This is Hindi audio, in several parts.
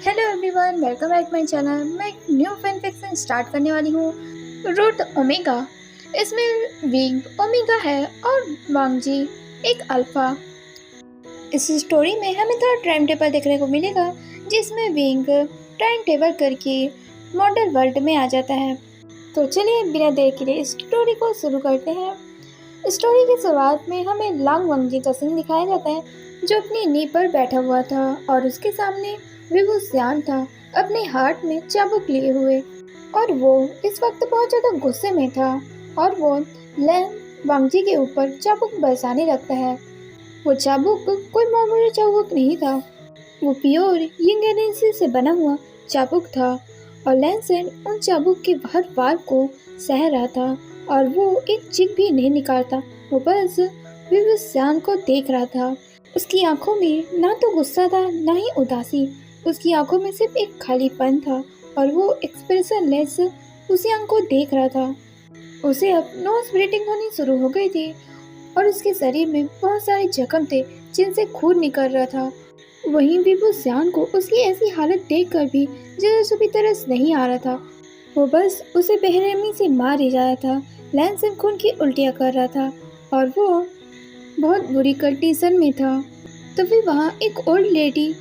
Hello everyone, welcome back my channel. मैं एक न्यू फैन फिक्शन स्टार्ट करने वाली हूँ, रूट ओमेगा। इसमें विंग ओमेगा है और वांगजी एक अल्फा। इस स्टोरी में हमें थोड़ा टाइम टेबल देखने को मिलेगा, जिसमें विंग टाइम टेबल करके मॉडल वर्ल्ड में आ जाता है। तो चलिए बिना देर के लिए स्टोरी को शुरू करते हैं। स्टोरी की शुरुआत में हमें लांग वांगजी का सीन दिखाया जाता है, जो अपनी नींव पर बैठा हुआ था और उसके सामने विभूषियान था, अपने हाथ में चाबुक लिए हुए। और वो इस वक्त बहुत ज्यादा गुस्से में था और वो लैंग वांगजी के ऊपर चाबुक बरसाने लगता है। वो चाबुक कोई मामूली चाबुक नहीं था, वो प्योर यिंग एनर्जी से बना हुआ चाबुक था। और लैंसन उन चाबुक के हर वार को सह रहा था और वो एक चिक भी नहीं निकालता। वो बस विभूषियान को देख रहा था। उसकी आंखों में ना तो गुस्सा था ना ही उदासी, उसकी आंखों में सिर्फ एक खालीपन था और वो एक्सप्रेशनलेस उसी आंख को देख रहा था। उसे अब नोज ब्लीडिंग होनी शुरू हो गई थी और उसके शरीर में बहुत सारे जख्म थे जिनसे खून निकल रहा था। वहीं विभूषियान को उसकी ऐसी हालत देखकर भी जरा सा भी तरस नहीं आ रहा था। वो बस उसे बेरहमी से मार ही जा रहा था। लैंसन खून की उल्टियाँ कर रहा था और वो बहुत बुरी कंडीशन में था। तभी वहाँ एक ओल्ड लेडी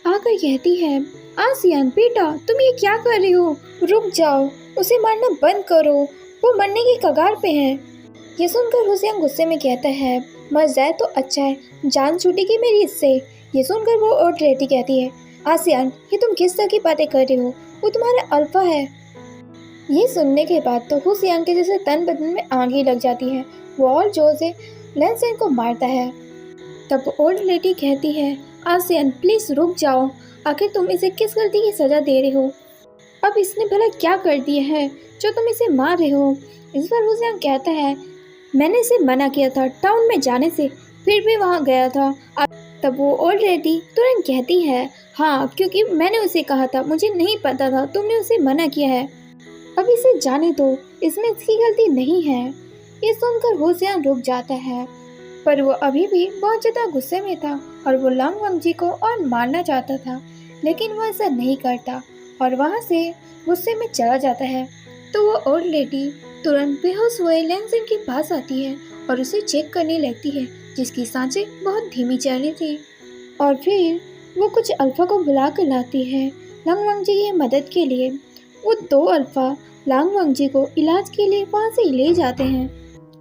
आकर कहती है, आसियान बेटा, तुम ये क्या कर रहे हो? रुक जाओ, उसे मारना बंद करो, वो मरने की कगार पे है। ये सुनकर हुसैन गुस्से में कहता है, मर जाए तो अच्छा है, जान छूटेगी मेरी इससे। ये सुनकर वो ओल्ड लेडी कहती है, आसियान ये तुम किस तरह की बातें कर रहे हो? वो तुम्हारा अल्फा है। ये सुनने के बाद तो हुसैन के जैसे तन बदन में आग ही लग जाती है। वो और जोर से लैंसन को मारता है। तब ओल्ड लेडी कहती है, आसियान प्लीज रुक जाओ, आखिर तुम इसे किस गलती की सजा दे रहे हो? अब इसने भला क्या कर दिया है जो तुम इसे मार रहे हो? इस पर हुसैन कहता है, मैंने इसे मना किया था टाउन में जाने से, फिर भी वहाँ गया था। तब वो ओल्ड लेडी तुरंत कहती है, हाँ क्योंकि मैंने उसे कहा था, मुझे नहीं पता था तुमने उसे मना किया है। अब इसे जाने दो, इसमें इसकी गलती नहीं है। ये सुनकर हुसैन रुक जाता है, पर वो अभी भी बहुत ज्यादा गुस्से में था और वो लांग वांगजी को और मारना चाहता था, लेकिन वो ऐसा नहीं करता और वहाँ से गुस्से में चला जाता है। तो वो ओल्ड लेडी तुरंत बेहोश हुए लैंसन के पास आती है और उसे चेक करने लगती है, जिसकी सांसें बहुत धीमी चल रही थी। और फिर वो कुछ अल्फा को बुला कर लाती है लांग वांगजी की मदद के लिए। वो दो अल्फा लांग वांगजी को इलाज के लिए वहाँ से ले जाते हैं।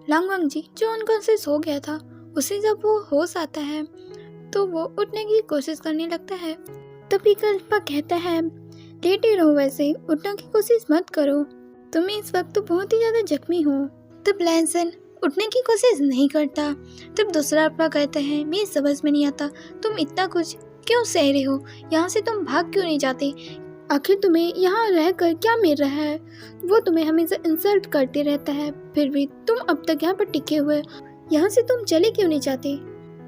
लांग वांगजी जो अनकॉन्शियस हो गया था, उसे जब वो होश आता है तो वो उठने की कोशिश करने लगता है। तभी अल्फा कहता है, लेटे रहो, वैसे उठने की कोशिश मत करो, तुम इस वक्त तो बहुत ही ज्यादा जख्मी हो। तब लैंसन उठने की कोशिश नहीं करता। तब दूसरा अल्फा कहता है, मेरी समझ में नहीं आता तुम इतना कुछ क्यों सह रहे हो, यहाँ से तुम भाग क्यों नहीं जाते? आखिर तुम्हें यहाँ रहकर क्या मिल रहा है? वो तुम्हें हमेशा इंसल्ट करते रहता है, फिर भी तुम अब तक यहाँ पर टिके हुए, यहाँ से तुम चले क्यों नहीं जाते?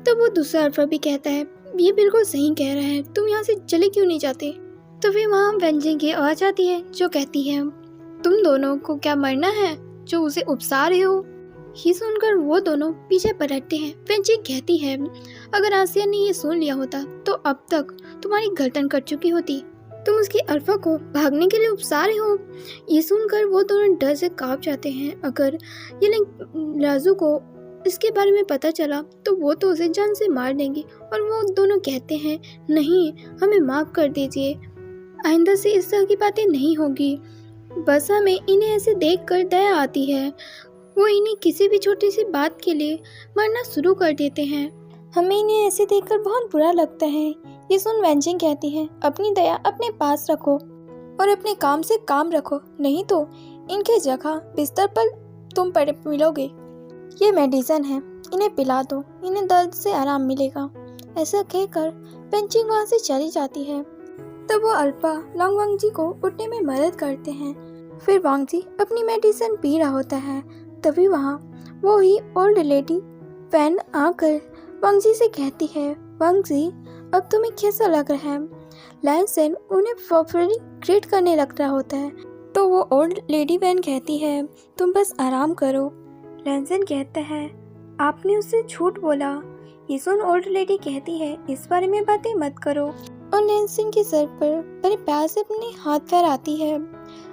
तो वो दूसरा अल्फा भी कहता है, ये बिल्कुल सही कह रहा है, तुम यहाँ से चले क्यों नहीं जाते? तो फिर वहाँ वेंजिंग की आवाज आती है जो कहती है, तुम दोनों को क्या मरना है जो उसे उपसा रहे हो? ये सुनकर वो दोनों पीछे पलटते हैं। वेंजिंग कहती है, अगर आसिया ने ये सुन लिया होता तो अब तक तुम्हारी गर्दन कट चुकी होती, तुम उसके अल्फा को भागने के लिए उपसा रहे हो। ये सुनकर वो दोनों डर से कांप जाते हैं। अगर ये राजू को इसके बारे में पता चला तो वो तो उसे जान से मार देंगे। और वो दोनों कहते हैं, नहीं हमें माफ कर दीजिए, आइंदा से इस तरह की बातें नहीं होगी। बस हमें इन्हें ऐसे देखकर दया आती है, वो इन्हें किसी भी छोटी सी बात के लिए मरना शुरू कर देते हैं, हमें इन्हें ऐसे देखकर बहुत बुरा लगता है। ये सुन वेंजिंग कहती है, अपनी दया अपने पास रखो और अपने काम से काम रखो, नहीं तो इनके जगह बिस्तर पर तुम पड़े मिलोगे। ये मेडिसिन है, इन्हें पिला दो, इन्हें दर्द से आराम मिलेगा। ऐसा कहकर वेंजिंग वहाँ से चली जाती है। तब वो अल्फा लांग वांगजी को उठने में मदद करते हैं। फिर वांगजी अपनी मेडिसिन पी रहा होता है। तभी वहाँ वो ही ओल्ड लेडी फैन आकर वांगजी से कहती है, वांगजी अब तुम्हें कैसा लग रहा है? लैंसन उन्हें प्रॉपरली ग्रीट करने लग रहा होता है। तो वो ओल्ड लेडी वैन कहती है, तुम बस आराम करो। लैंसन कहता है, आपने उससे झूठ बोला। ये सुन ओल्ड लेडी कहती है, इस बारे में बातें मत करो, और लैंसन के सर पर बड़े प्यार से अपने हाथ फहराती है।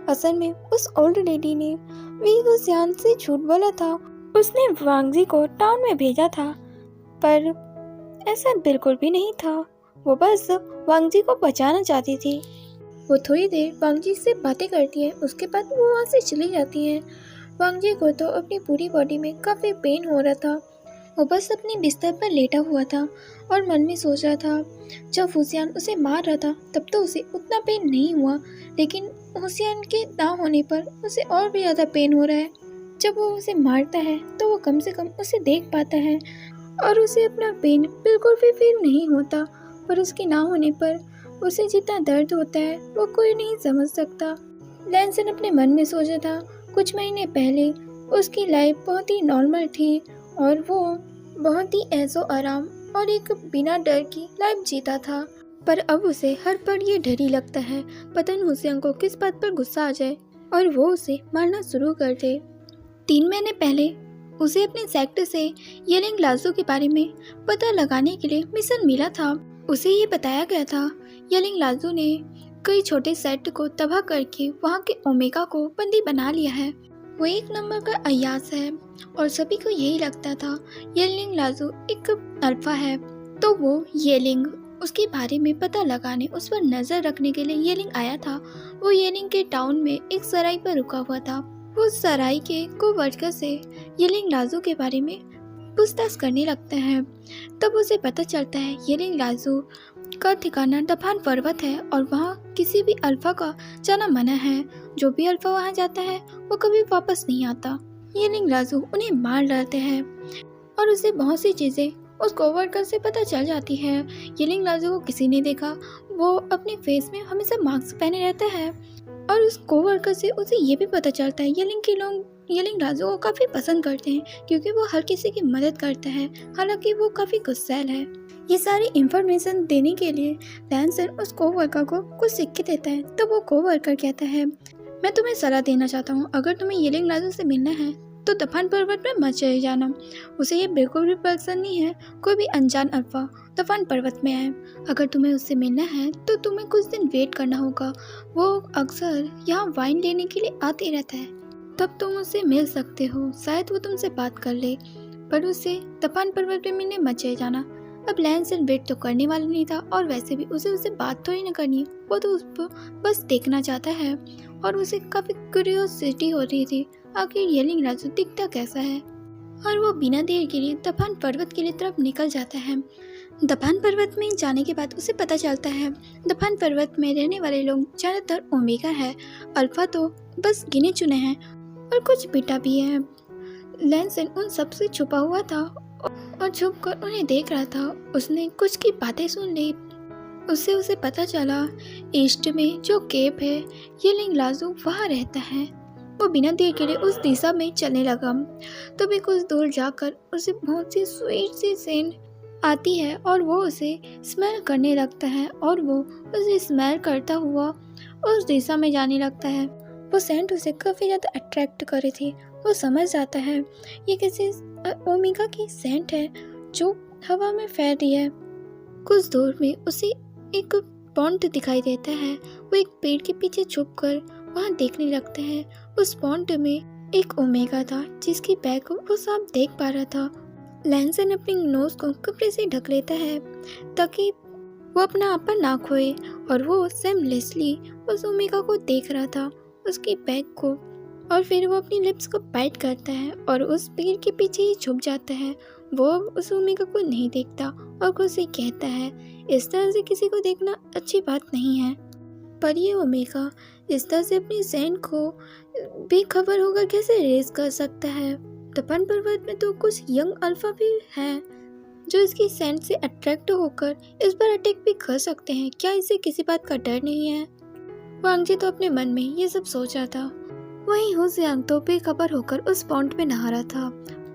असल में उस ओल्ड लेडी ने भी हुसियान से झूठ बोला था। उसने वांग जी को टाउन में भेजा था, पर ऐसा बिल्कुल भी नहीं था। वो बस वांग जी को बचाना चाहती थी। वो थोड़ी देर वांग जी से बातें करती है, उसके बाद वो वहाँ से चली जाती है। वांग जी को तो अपनी पूरी बॉडी में काफ़ी पेन हो रहा था। वो बस अपने बिस्तर पर लेटा हुआ था और मन में सोच रहा था, जब हुसियान उसे मार रहा था तब तो उसे उतना पेन नहीं हुआ, लेकिन हुसियान के ना होने पर उसे और भी ज़्यादा पेन हो रहा है। जब वो उसे मारता है तो वो कम से कम उसे देख पाता है और उसे अपना पेन बिल्कुल भी फील नहीं होता, पर उसके ना होने पर उसे जितना दर्द होता है वो कोई नहीं समझ सकता। लैंसन अपने मन में सोचा था, कुछ महीने पहले उसकी लाइफ बहुत ही नॉर्मल थी और वो बहुत ही ऐशो आराम और एक बिना डर की लाइफ जीता था, पर अब उसे हर पल ये डर ही लगता है, पता नहीं हुसैन को किस बात पर गुस्सा आ जाए और वो उसे मारना शुरू कर दे। 3 महीने पहले उसे अपने सेक्टर से येलिंग लाजू के बारे में पता लगाने के लिए मिशन मिला था। उसे ये बताया गया था, येलिंग लाजू ने कई छोटे सेट को तबाह करके वहाँ के ओमेगा को बंदी बना लिया है। वो एक नंबर का अयास है और सभी को यही लगता था येलिंग लाजू एक अल्फा है। तो वो येलिंग उसके बारे में पता लगाने, उस पर नजर रखने के लिए येलिंग आया था। वो येलिंग के टाउन में एक सराय पर रुका हुआ था। वो सराय के को-वर्कर से येलिंग लाजू के बारे में पूछताछ करने लगता है। तब उसे पता चलता है येलिंग लाजू का ठिकाना दफान पर्वत है और वहाँ किसी भी अल्फा का जाना मना है। जो भी अल्फा वहाँ जाता है वो कभी वापस नहीं आता। येलिंग लाजू उन्हें मार डालते हैं और उसे बहुत सी चीज़ें उस कोवर्कर से पता चल जाती है। येलिंग लाजू को किसी ने देखा, वो अपने फेस में हमेशा मास्क पहने रहता है और उस कोवर्कर से उसे ये भी पता चलता है येलिंग के लोग येलिंग लाजू को काफ़ी पसंद करते हैं क्योंकि वो हर किसी की मदद करता है, हालांकि वो काफ़ी गुस्सैल है। ये सारी इंफॉर्मेशन देने के लिए लैंसन उस कोवर्कर को कुछ सिक्के देता है। तो वो कोवर्कर कहता है, मैं तुम्हें सलाह देना चाहता हूँ, अगर तुम्हें येलिंग लाजू से मिलना है तो दफान पर्वत में मत चले जाना। उसे ये बिल्कुल भी पसंद नहीं है कोई भी अनजान अल्फा दफान पर्वत में आए। अगर तुम्हें उससे मिलना है तो तुम्हें कुछ दिन वेट करना होगा। वो अक्सर यहाँ वाइन लेने के लिए आते रहता है, तब तुम उससे मिल सकते हो, शायद वो तुमसे बात कर ले, पर उसे दफान पर्वत में मिलने मत चले जाना। अब लैंसन वेट तो करने वाला नहीं था और वैसे भी उसे बात थोड़ी ना करनी है, वो तो उसको बस देखना चाहता है और उसे काफ़ी क्यूरियोसिटी हो रही थी आखिर येलिंग लाजू दिखता कैसा है। और वो बिना देर के लिए दफान पर्वत के लिए तरफ निकल जाता है। दफान पर्वत में जाने के बाद उसे पता चलता है दफान पर्वत में रहने वाले लोग ज़्यादातर ओमेगा है, अल्फा तो बस गिने चुने हैं और कुछ बीटा भी है। लैंसन उन सब से छुपा हुआ था और छुप कर उन्हें देख रहा था। उसने कुछ की बातें सुन ली। उसे पता चला ईस्ट में जो केप है येलिंग लाजू वहाँ रहता है। वो बिना देर के लिए उस दिशा में चलने लगा। तभी कुछ दूर जाकर उसे बहुत सी स्वीट सी सेंट आती है और वो उसे स्मेल करने लगता है और वो उसे स्मेल करता हुआ उस दिशा में जाने लगता है। वो सेंट उसे काफ़ी ज़्यादा अट्रैक्ट कर रही थी। वो समझ जाता है ये किसी ओमेगा की सेंट है जो हवा में फैल रही है। कुछ दूर में उसे एक पॉन्ड दिखाई देता है। वो एक पेड़ के पीछे छुपकर वहाँ देखने लगता है। उस पॉन्ड में एक ओमेगा था जिसकी बैक को वो साफ देख पा रहा था। लैंसन अपनी नोज को कपड़े से ढक लेता है ताकि वो अपना आपा ना खोए और वो सेमलेसली उस ओमेगा को देख रहा था, उसकी बैक को, और फिर वो अपनी लिप्स को बाइट करता है और उस पेड़ के पीछे ही छुप जाता है। वो उस ओमेगा को नहीं देखता और खुद से कहता है इस तरह से किसी को देखना अच्छी बात नहीं है, पर ये ओमेगा इस तरह से अपनी सेंट को भी खबर होकर कैसे रेस कर सकता है। दफन पर्वत में तो कुछ यंग अल्फा भी हैं जो इसकी सेंट से अट्रैक्ट होकर इस पर अटैक भी कर सकते हैं। क्या इसे किसी बात का डर नहीं है? वांग जी तो अपने मन में ये सब सोच रहा था। वहीं हुसियांग तो बेखबर होकर उस पॉन्ड में नहा रहा था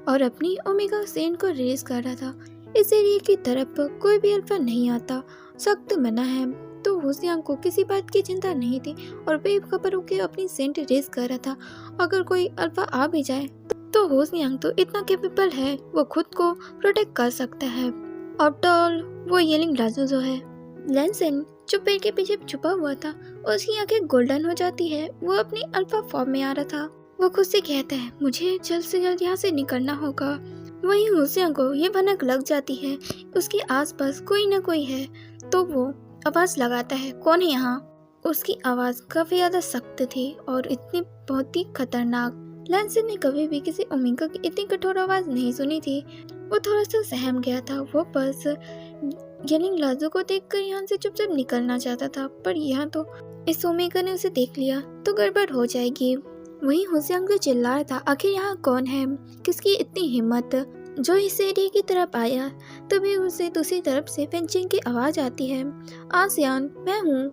और अपनी ओमेगा सेंट को रेस कर रहा था। इस एरिया की तरफ कोई भी अल्फा नहीं आता, सख्त मना है। तो हुसियांग को किसी बात की चिंता नहीं थी और बेखबर होकर अपनी सेंट रेस कर रहा था। अगर कोई अल्फा आ भी जाए तो हुसियांग तो इतना कैपेबल है, वो खुद को प्रोटेक्ट कर सकता है। आफ्टर ऑल वो येलिंग लाजू जो है। लैंसन जो पेड़ के पीछे छुपा हुआ था उसकी आंखें गोल्डन हो जाती है। वो अपनी अल्फा फॉर्म में आ रहा था। वो खुद से कहता है मुझे जल्द से जल्द यहाँ से निकलना होगा। वहीं हुसैन को ये भनक लग जाती है उसके आसपास कोई न कोई है, तो वो आवाज लगाता है कौन है यहाँ। उसकी आवाज काफी ज्यादा सख्त थी और इतनी बहुत ही खतरनाक। लैंसन ने कभी भी किसी ओमेगा की इतनी कठोर आवाज नहीं सुनी थी। वो थोड़ा सा सहम गया था। वो बस येलिंग लाजू को देखकर यहाँ से चुपचाप निकलना चाहता था, पर यहाँ तो इस ओमेगा ने उसे देख लिया तो गड़बड़ हो जाएगी। वहीं हुसैन को चिल्ला रहा था आखिर यहाँ कौन है, किसकी इतनी हिम्मत जो इस एरिया की तरफ आया। तभी उसे दूसरी तरफ से वेंचिंग की आवाज आती है, आसियान मैं हूँ,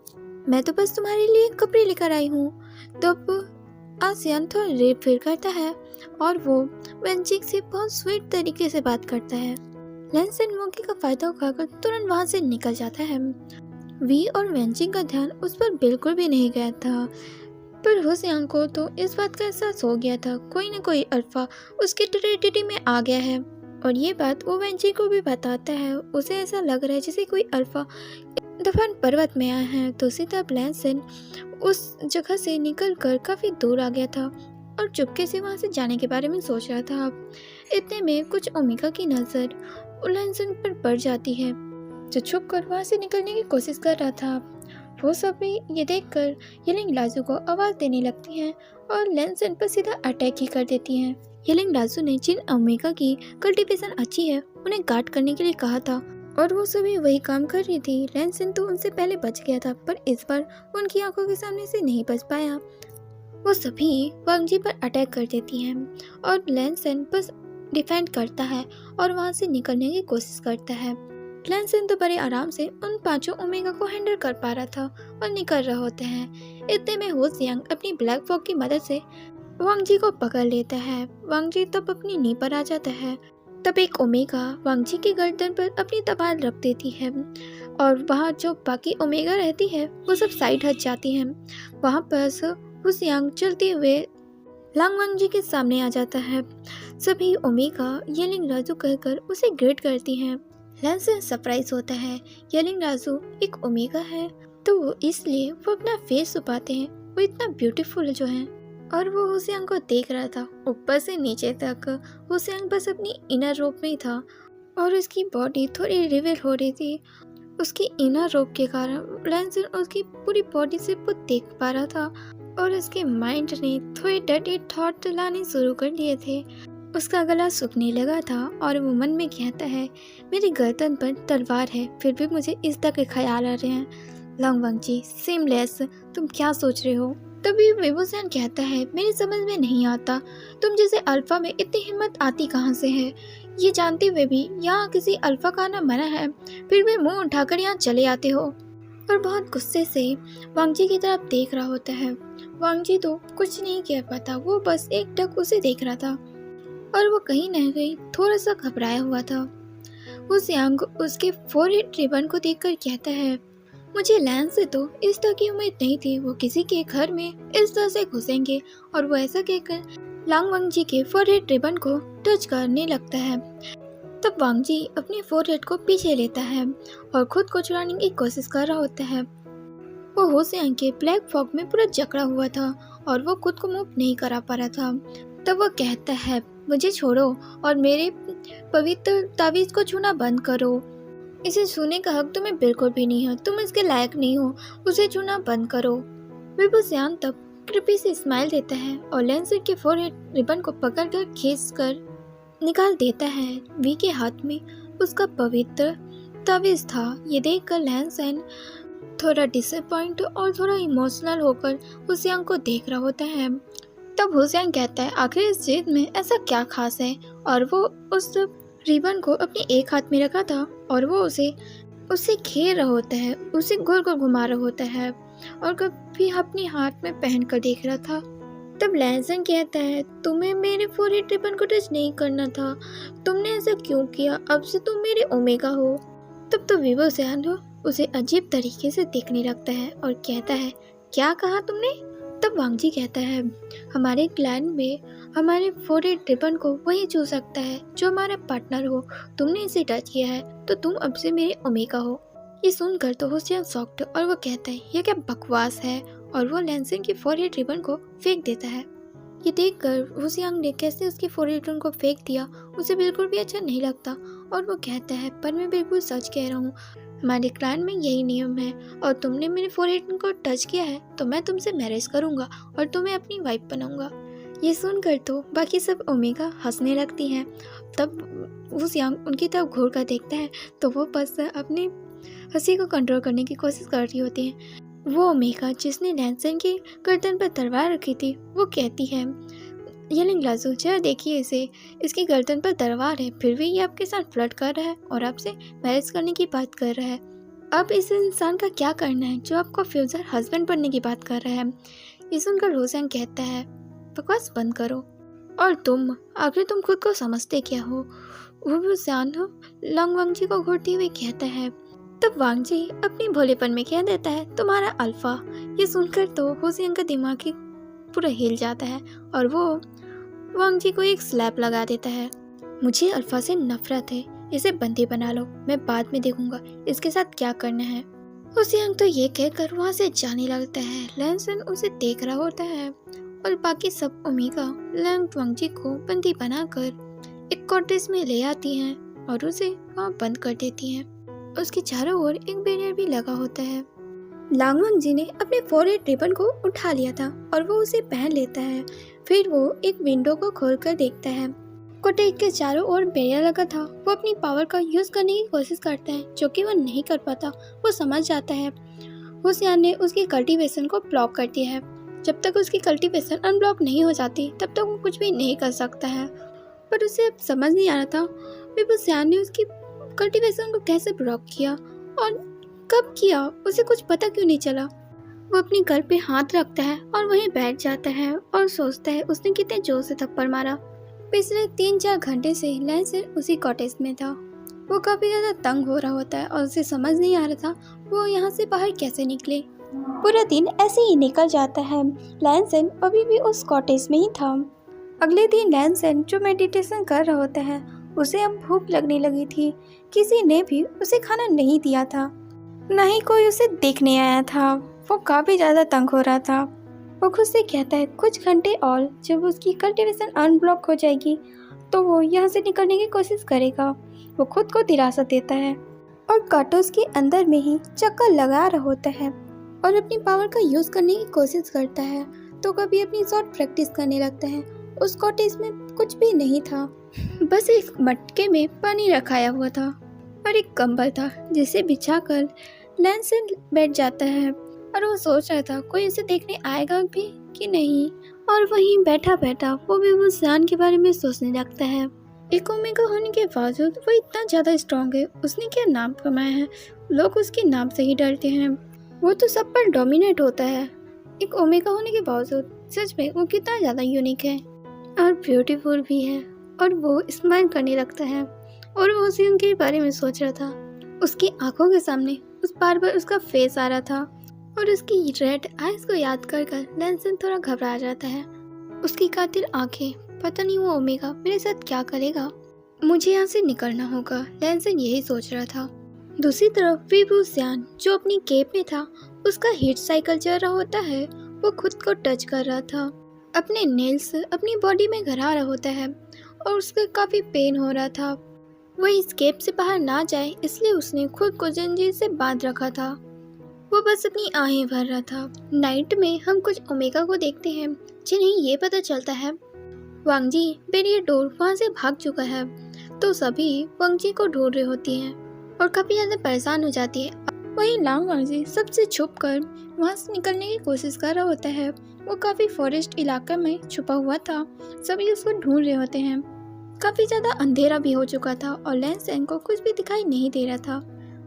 मैं तो बस तुम्हारे लिए कपड़े लेकर आई हूँ। तब आसियान थोड़ा रेप फिर करता है और वो वेंचिंग से बहुत स्वीट तरीके से बात करता है। लैंसन मौके का फायदा उठाकर तुरंत वहाँ से निकल जाता है। वी और वेंचिंग का ध्यान उस पर बिल्कुल भी नहीं गया था, पर हुसैन को तो इस बात का एहसास हो गया था कोई न कोई अल्फा उसके टेरिटरी में आ गया है। और ये बात वो वेंची को भी बताता है। उसे ऐसा लग रहा है जैसे कोई अल्फा दफन पर्वत में आया है। दूसरी तरफ लैंसन उस जगह से निकलकर काफी दूर आ गया था और चुपके से वहां से जाने के बारे में सोच रहा था। इतने में कुछ ओमेगा की नजर लैंसन पर पड़ जाती है, जो छुप कर वहां से निकलने की कोशिश कर रहा था। वो सभी ये देखकर येलिंग लाजू को आवाज देने लगती हैं और लैंसन पर सीधा अटैक ही कर देती हैं। येलिंग लाजू ने जिन ओमेगा की कल्टीवेशन अच्छी है उन्हें गार्ड करने के लिए कहा था और वो सभी वही काम कर रही थी। लैंसन तो उनसे पहले बच गया था, पर इस बार उनकी आंखों के सामने से नहीं बच पाया। वो सभी वांगजी पर अटैक कर देती हैं और लैंसन बस डिफेंड करता है और वहां से निकलने की कोशिश करता है। लैंसन तो बड़े आराम से उन पांचों ओमेगा को हैंडल कर पा रहा था और निकल रहे होते हैं। इतने में हुसैन अपनी ब्लैक फॉग की मदद से वांगजी को पकड़ लेता है। वांगजी तब अपनी नींव पर आ जाता है। तब एक ओमेगा वांगजी की गर्दन पर अपनी तलवार रख देती है और वहाँ जो बाकी ओमेगा रहती है वो सब साइड हट जाती है। वहाँ पर हुसैन चलते हुए लांग वांगजी के सामने आ जाता है। सभी ओमेगा येलिंग राजू कहकर उसे ग्रेट करती हैं। लैंसन सरप्राइज होता है। येलिंग राजू एक ओमेगा है तो वो इसलिए वो अपना फेस छुपाते हैं। वो इतना ब्यूटीफुल जो है। और वो हुसैन को देख रहा था ऊपर से नीचे तक। हुसैन बस अपनी इनर रोप में ही था और उसकी बॉडी थोड़ी रिवील हो रही थी। उसकी इनर रोप के कारण लैंसन उसकी पूरी बॉडी से वो देख पा रहा था और उसके माइंड ने थोड़े डर्टी थॉट लाने शुरू कर दिए थे। उसका गला सूखने लगा था और वो मन में कहता है मेरी गर्दन पर तलवार है फिर भी मुझे इस तरह के ख्याल आ रहे हैं। लांग वांगजी सेमलेस, तुम क्या सोच रहे हो? तभी विभूषण कहता है मेरी समझ में नहीं आता तुम जैसे अल्फा में इतनी हिम्मत आती कहाँ से है। ये जानते हुए भी यहाँ किसी अल्फा का आना मना है, फिर भी मुंह उठाकर यहाँ चले आते हो। और बहुत गुस्से से वांगजी की तरफ देख रहा होता है। वांगजी तो कुछ नहीं कह पाता, वो बस एक टक उसे देख रहा था और वो कहीं न कहीं थोड़ा सा घबराया हुआ था। वो सियांग उसके फोरहेड रिबन को देखकर कहता है मुझे लैन से तो इस तरह की उम्मीद नहीं थी वो किसी के घर में इस तरह से घुसेंगे। और वो ऐसा कहकर लांग वांगजी के फोरहेड रिबन को टच करने लगता है। तब वांगजी अपने फोरहेड को पीछे लेता है और खुद को छुड़ाने की कोशिश कर रहा होता है। वो हुसैन के ब्लैक फॉग में पूरा जकड़ा हुआ था और वो खुद को मूव नहीं करा पा रहा था। तब वो कहता है मुझे छोड़ो और मेरे पवित्र तावीज को छूना बंद करो। इसे छूने का हक तुम्हें बिल्कुल भी नहीं है, तुम इसके लायक नहीं हो, उसे छूना बंद करो। विभूषण तब कृपी से स्माइल देता है और लैंसन के फोरहेड रिबन को पकड़कर खींचकर निकाल देता है। वी के हाथ में उसका पवित्र तावीज था। ये देखकर लैंसन थोड़ा डिसअपॉइंट और थोड़ा इमोशनल होकर हुसैन को देख रहा होता है। तब हुसैन कहता है आखिर इस चीज में ऐसा क्या खास है। और वो उस रिबन को अपने एक हाथ में रखा था और वो उसे घेर रहा होता है, उसे गोल गोल घुमा रहा होता है और कभी अपने हाथ में पहन कर देख रहा था। तब लैंसन कहता है तुम्हें मेरे फोरहेड रिबन को टच नहीं करना था, तुमने ऐसा क्यों किया, अब से तुम मेरे ओमेगा हो। तब तो विभूषण उसे अजीब तरीके से देखने लगता है और कहता है क्या कहा तुमने। तब वांगजी कहता है हमारे क्लैन में हमारे फोरहेड रिबन को वही छू सकता है जो हमारा पार्टनर हो, तुमने इसे टच किया है तो तुम अब से मेरे ओमेगा हो। ये सुनकर तो होशियांग शॉक्ड और वो कहता है ये क्या बकवास है, और वो लैंसन की फॉरहेड रिबन को फेंक देता है। ये देखकर होशियांग ने कैसे उसकी फॉरहेड रिबन को फेंक दिया उसे बिल्कुल भी अच्छा नहीं लगता, और वो कहता है पर मैं बिल्कुल सच कह रहा हूँ, हमारे क्लैन में यही नियम है, और तुमने मेरे फॉरहेड को टच किया है तो मैं तुमसे मैरिज करूँगा और तुम्हें अपनी वाइफ बनाऊँगा। ये सुनकर तो बाकी सब ओमेगा हंसने लगती हैं। तब होशियांग उनकी तरफ घूर कर देखता है तो वो बस अपनी हंसी को कंट्रोल करने की कोशिश कर रही होती है। वो ओमेगा जिसने लैंसन की गर्दन पर तलवार रखी थी वो कहती है येलिंग लाजू जरा देखिए इसे, इसकी गर्दन पर तलवार है फिर भी ये आपके साथ फ्लर्ट कर रहा है और आपसे मैरिज करने की बात कर रहा है। अब इस इंसान का क्या करना है जो आपको फ्यूचर हस्बैंड बनने की बात कर रहा है। ये सुनकर होशियांग कहता है बकवास बंद करो, और तुम आखिर तुम खुद को समझते क्या हो। वो भी सियान हो लॉन्ग वांगजी को घूरते हुए कहता है। तब वांगजी अपनी भोलेपन में कह देता है तुम्हारा अल्फा। ये सुनकर तो होशियांग का दिमाग ही पूरा हिल जाता है और वो वांगजी को एक स्लैप लगा देता है। मुझे अल्फा से नफरत है, इसे बंदी बना लो, मैं बाद में देखूंगा इसके साथ क्या करना है। होशियांग तो ये कहकर वहाँ से जाने लगता है। लैंसन उसे देख रहा होता है और बाकी सब ओमेगा लैंग वांगजी को बंदी बनाकर एक कॉटेज में ले आती हैं और उसे वहाँ बंद कर देती हैं। उसके चारों ओर एक बैरियर भी लगा होता है। लांग वांगजी ने अपने फॉरहेड रिबन को उठा लिया था और वो उसे पहन लेता है। फिर वो एक विंडो को खोलकर देखता है। कॉटेज के चारों ओर बैरियर लगा था। वो अपनी पावर का यूज करने की कोशिश करता है जो कि वो नहीं कर पाता। वो समझ जाता है होशियांग ने उसकी कल्टीवेशन को ब्लॉक कर दिया है। जब तक उसकी कल्टीवेशन अनब्लॉक नहीं हो जाती तब तक वो कुछ भी नहीं कर सकता है। पर उसे अब समझ नहीं आ रहा था होशियांग ने उसकी कल्टीवेशन को कैसे ब्लॉक किया और कब किया, उसे कुछ पता क्यों नहीं चला। वो अपनी घर पे हाथ रखता है और वहीं बैठ जाता है और सोचता है उसने कितने जोर से थप्पड़ मारा। पिछले 3-4 घंटे से लैंसन उसी कॉटेज में था। वो काफी ज्यादा तंग हो रहा होता है और उसे समझ नहीं आ रहा था वो यहाँ से बाहर कैसे निकले। पूरा दिन ऐसे ही निकल जाता है। लैंसन अभी भी उस कॉटेज में ही था। अगले दिन लैंसन जो मेडिटेशन कर रहा होता है उसे अब भूख लगने लगी थी। किसी ने भी उसे खाना नहीं दिया था, न ही कोई उसे देखने आया था। वो काफी ज्यादा तंग हो रहा था। वो खुद से कहता है कुछ घंटे और जब उसकी कल्टीवेशन अनब्लॉक हो जाएगी तो वो यहाँ से निकलने की कोशिश करेगा। वो खुद को दिलासा देता है और कार्टूस के अंदर में ही चक्कर लगा रहा होता है और अपनी पावर का यूज करने की कोशिश करता है। तो कभी अपनी शॉट प्रैक्टिस करने लगता है। उस कॉटेज में कुछ भी नहीं था, बस एक मटके में पानी रखाया हुआ था और एक कंबल था जिसे बिछाकर लैंसन बैठ जाता है और वो सोच रहा था कोई इसे देखने आएगा भी कि नहीं। और वहीं बैठा बैठा वो भी उस जान के बारे में सोचने लगता है। एक ओमेगा होने के बावजूद वो इतना ज़्यादा स्ट्रॉन्ग है, उसने क्या नाम कमाया है, लोग उसके नाम से ही डरते हैं। वो तो सब पर डोमिनेट होता है। एक ओमेगा होने के बावजूद सच में वो कितना ज़्यादा यूनिक है और ब्यूटीफुल भी है। और वो स्माइल करने लगता है और वो उसी उनके बारे में सोच रहा था। उसकी आंखों के सामने उस बार बार उसका फेस आ रहा था और उसकी रेड आइज को याद कर कर लैंसन थोड़ा घबरा जाता है। उसकी कातिल आंखें, पता नहीं वो ओमेगा मेरे साथ क्या करेगा, मुझे यहाँ से निकलना होगा, लैंसन यही सोच रहा था। दूसरी तरफ वीबू सियान जो अपनी केप में था उसका हीट साइकिल चल रहा होता है। वो खुद को टच कर रहा था, अपने नेल्स अपनी बॉडी में गरा रहा होता है और उसका काफी पेन हो रहा था। वो इस केप से बाहर ना जाए इसलिए उसने खुद को जंजीर से बांध रखा था। वो बस अपनी आहें भर रहा था। नाइट में हम कुछ ओमेगा को देखते हैं जिन्हें ये पता चलता है वांगजी बैरियर डोर वहाँ से भाग चुका है। तो सभी वांगजी को ढूंढ रही होती हैं और काफी ज्यादा परेशान हो जाती है। वहीं लांग वांगजी सबसे छुप कर वहाँ से निकलने की कोशिश कर रहा होता है। वो काफी फॉरेस्ट इलाके में छुपा हुआ था, सभी उसको ढूंढ रहे होते हैं। काफी ज्यादा अंधेरा भी हो चुका था और लैंसन को कुछ भी दिखाई नहीं दे रहा था।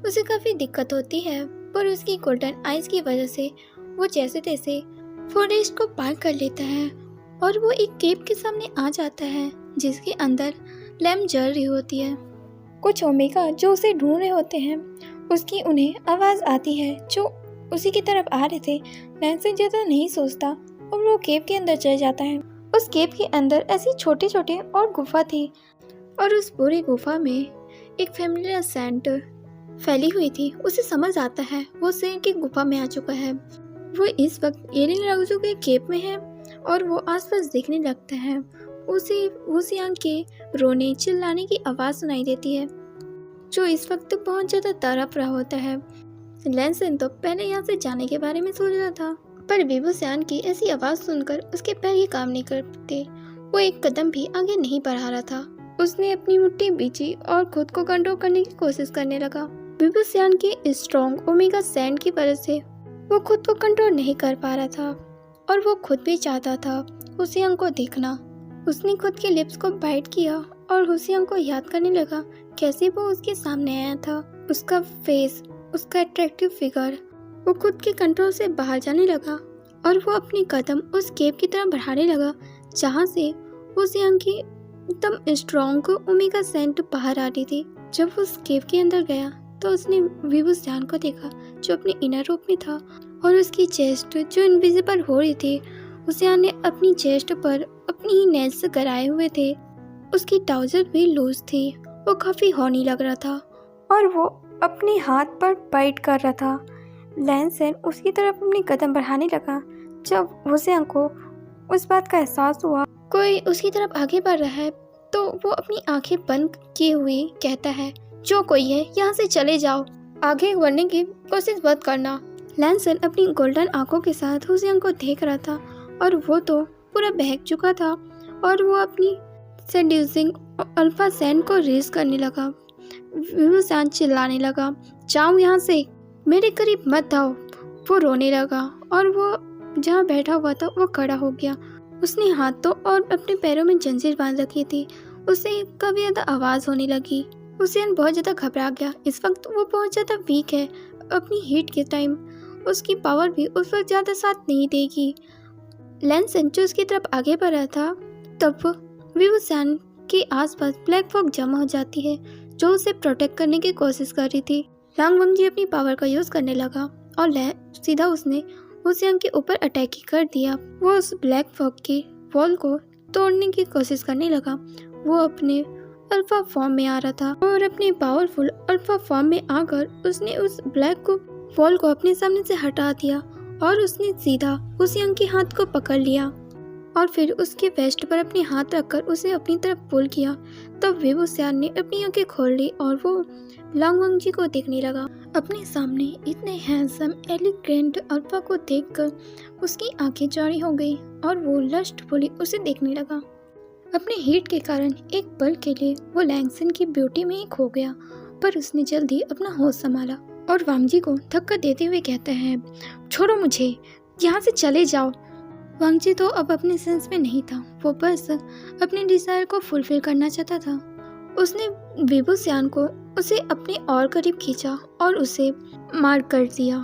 उसे काफी दिक्कत होती है पर उसकी गोल्डन आइज की वजह से वो जैसे तैसे फॉरेस्ट को पार कर लेता है और वो एक केव के सामने आ जाता है जिसके अंदर लैम्प जल रही होती है। कुछ ओमेगा जो उसे ढूंढ रहे होते हैं उसकी उन्हें आवाज आती है जो उसी की तरफ आ रहे थे। लैंसन ज्यादा नहीं सोचता और वो केव के अंदर चले जाता है। उस केव के अंदर ऐसी छोटे छोटे और गुफा थी और उस पूरी गुफा में एक फैमिलियर सेंट फैली हुई थी, उसे समझ आता है वो शेर की गुफा में आ चुका है। वो इस वक्त एलियन राजू के केप में है और वो आसपास देखने लगता है। उसे वुसियांग के रोने चिल्लाने की आवाज़ सुनाई देती है, जो इस वक्त बहुत ज़्यादा तड़प रहा होता है। लैंसन तो पहले यहाँ से जाने के बारे में सोच रहा था, पर विभूषण की ऐसी आवाज़ सुनकर उसके पैर ही काम नहीं करते। वो एक कदम भी आगे नहीं बढ़ा रहा था। उसने अपनी मुट्ठी बीची और खुद को कंट्रोल करने की कोशिश करने लगा। विभूषण की स्ट्रॉन्ग ओमेगा सैंड की वजह से वो खुद को कंट्रोल नहीं कर पा रहा था और वो खुद भी चाहता था हुसियांग को देखना। उसने खुद के लिप्स को बाइट किया और हुसियांग को याद करने लगा कैसे वो उसके सामने आया था। उसका फेस, उसका अट्रैक्टिव फिगर। वो खुद के कंट्रोल से बाहर जाने लगा और वो अपने कदम उस केव की तरफ बढ़ाने लगा जहाँ से हुसियांग की एकदम स्ट्रॉन्ग ओमेगा सेंट बाहर आ रही थी। जब वो उस केव के अंदर गया तो उसने विभूषण को देखा जो अपने इनर रूप में था और उसकी चेस्ट जो इनविजिबल हो रही थी। हुसियांग ने अपनी चेस्ट पर अपनी ही नेल्स गराए हुए थे। उसकी ट्राउजर भी लूज थी। वो काफ़ी हॉर्नी लग रहा था और वो अपने हाथ पर बाइट कर रहा था। लैंसन उसकी तरफ अपने कदम बढ़ाने लगा। जब हुसियांग को उस बात का एहसास हुआ कोई उसकी तरफ आगे बढ़ रहा है तो वो अपनी आंखें बंद किए हुए कहता है, जो कोई है यहाँ से चले जाओ, आगे बढ़ने की कोशिश मत करना। लैंसन अपनी गोल्डन आंखों के साथ हुसियांग को देख रहा था और वो तो पूरा बहक चुका था और वो अपनी सेड्यूसिंग अल्फा सैंड को रेस करने लगा। विभूषण चिल्लाने लगा, जाओ यहाँ से, मेरे करीब मत आओ। वो रोने लगा और वो जहाँ बैठा हुआ था वो खड़ा हो गया। उसने हाथों और अपने पैरों में जंजीर बांध रखी थी। उसे काफ़ी ज़्यादा आवाज़ होने लगी। हुसैन बहुत ज़्यादा घबरा गया। इस वक्त वो बहुत ज़्यादा वीक है। अपनी हीट के टाइम उसकी पावर भी उस वक्त ज़्यादा साथ नहीं देगी। लैंसन जो उसकी तरफ आगे बढ़ रहा था तब विभूषण के आसपास ब्लैक फॉग जमा हो जाती है जो उसे प्रोटेक्ट करने की कोशिश कर रही थी। लांग वंगजी अपनी पावर का यूज़ करने लगा और सीधा उसने हुसियांग के ऊपर अटैक ही कर दिया। वो उस ब्लैक फॉग की वॉल को तोड़ने की कोशिश करने लगा। वो अपने अल्फा फॉर्म में आ रहा था और अपने पावरफुल अल्फा फॉर्म में आकर उसने उस ब्लैक वॉल को अपने सामने से हटा दिया और उसने सीधा हुसियांग के हाथ को पकड़ लिया और फिर उसके वेस्ट पर अपने हाथ रखकर उसे अपनी तरफ पुल किया। तब विभूषण ने अपनी आंखें खोल ली और वो लांग वंगजी को देखने लगा। अपने सामने इतने हैंडसम एलिगेंट अल्फा को देखकर उसकी आंखें चौड़ी हो गई और वो लस्टफुली उसे देखने लगा। अपने हीट के कारण एक पल के लिए वो लैंसन की ब्यूटी में ही खो गया, पर उसने जल्दी अपना होश संभाला और वांगजी को धक्का देते हुए कहता है, छोड़ो मुझे, यहाँ से चले जाओ। वांगजी तो अब अपने सेंस में नहीं था। वो बस अपने डिजायर को फुलफिल करना चाहता था। उसने विभूषण को उसे अपने और करीब खींचा और उसे मार कर दिया।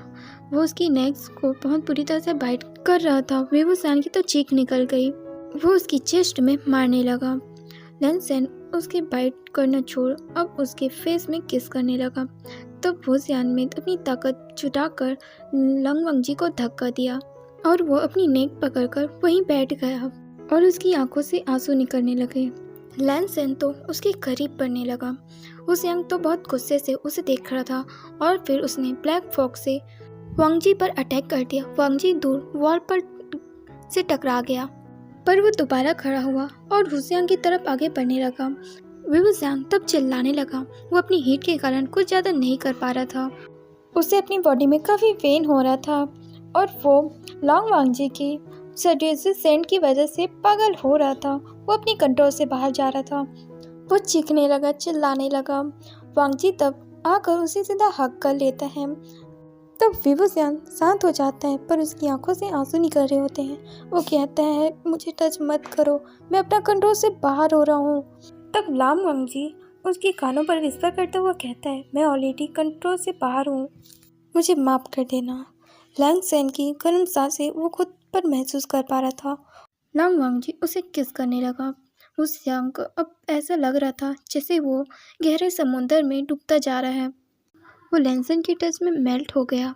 वो उसकी नेक्स को बहुत बुरी तरह से बाइट कर रहा था। विभूषण की तो चीख निकल गई। वो उसकी चेस्ट में मारने लगा। लैंसन उसके बाइट करना छोड़ अब उसके फेस में किस करने लगा। तब हुसियांग ने अपनी ताकत जुटाकर लांग वंगजी को धक्का दिया और वो अपनी नेक पकड़कर वहीं बैठ गया और उसकी आंखों से आंसू निकलने लगे। लैंसन तो उसके करीब बढ़ने लगा। हुसियांग तो बहुत गुस्से से उसे देख रहा था और फिर उसने ब्लैक फॉग से वांगजी पर अटैक कर दिया। वांगजी दूर वॉल पर से टकरा गया, पर वो दोबारा खड़ा हुआ और हुसियांग की तरफ आगे बढ़ने लगा। विभूषण तब चिल्लाने लगा। वो अपनी हीट के कारण कुछ ज़्यादा नहीं कर पा रहा था। उसे अपनी बॉडी में काफ़ी पेन हो रहा था और वो लांग वंगजी की सेड्यूसिव सेंट की वजह से पागल हो रहा था। वो अपनी कंट्रोल से बाहर जा रहा था। वो चीखने लगा, चिल्लाने लगा। वांगजी तब आकर उसे सीधा हक कर लेता है। तब विभूषण शांत हो जाता है, पर उसकी आंखों से आंसू निकल रहे होते हैं। वो कहता है, मुझे टच मत करो, मैं अपना कंट्रोल से बाहर हो रहा हूँ। तब लांग वंगजी उसके कानों पर विस्पर करते हुए कहता है, मैं ऑलरेडी कंट्रोल से बाहर हूँ, मुझे माफ़ कर देना। लैंसन की गर्म सांसें वो खुद पर महसूस कर पा रहा था। लांग वंगजी उसे किस करने लगा। हुसियांग को अब ऐसा लग रहा था जैसे वो गहरे समुद्र में डूबता जा रहा है। वो लैंसन की टच में मेल्ट हो गया।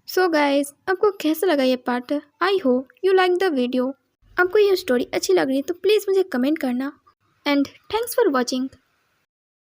सो गाइस, आपको कैसा लगा ये part? I hope you like the video. आपको ये स्टोरी अच्छी लग रही है तो प्लीज़ मुझे कमेंट करना। And thanks for watching.